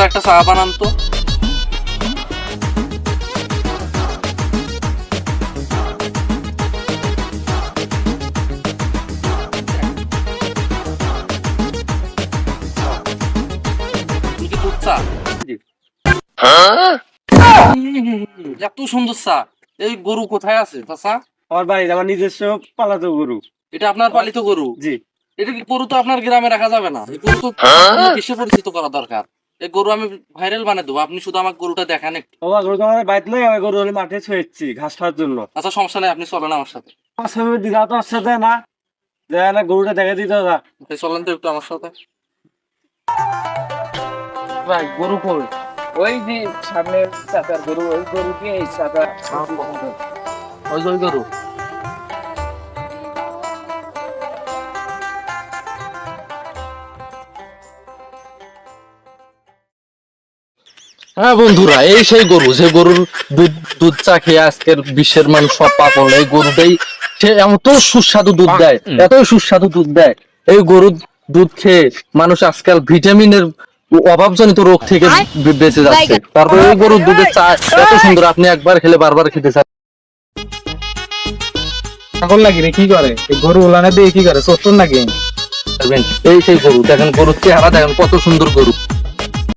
একটা চা বানান তো। এত সুন্দর চা, এই গরু কোথায় আছে চাচা? আমার বাড়িতে আমার নিজস্ব পালাতো গরু। এটা আপনার পালিত গরু? জি। এটা কি গরু তো আপনার গ্রামে রাখা যাবে না, এই গরু তো বিশ্বে পরিচিত করা দরকার। এই গরু আমি ভাইরাল বানিয়ে দেবো, আপনি শুধু আমার গরুটা দেখান একটু। বাবা গরু তো আমাদের বাড়িতে নয়, আমি গরু হলে মাঠে ছুঁয়েছি ঘাস খাওয়ার জন্য। আচ্ছা সমস্যা নেই, আপনি চলেন আমার সাথে। আমার সামনে দিদা তো আসছে না, দেয় না, গরুটা দেখে দিতে না। চলেন তো একটু আমার সাথে। ভাই গরু কই? ওই যে সামনে চাচার গরু, ওই গরু কি এই চাচা? ওই যে ওই গরু। হ্যাঁ বন্ধুরা, এই সেই গরু যে গরুর দুধ চা খেয়ে আজকের বিশ্বের মানুষ সব পাগল। এই গরুটাই সে এত সুস্বাদু দুধ দেয়, এত সুস্বাদু দুধ দেয়। এই গরুর দুধ খেয়ে মানুষ আজকাল ভিটামিনের অভাবজনিত রোগ থেকে বেঁচে যাচ্ছে। তারপর এই গরুর দুধের চা এত সুন্দর, আপনি একবার খেলে বারবার খেতে চান। পাগল নাকি রে? কি করে এই গরু ওলানে দিয়ে? কি করে চতুর নাকি? এই সেই গরু দেখেন, গরুর চেহারা দেখেন কত সুন্দর গরু।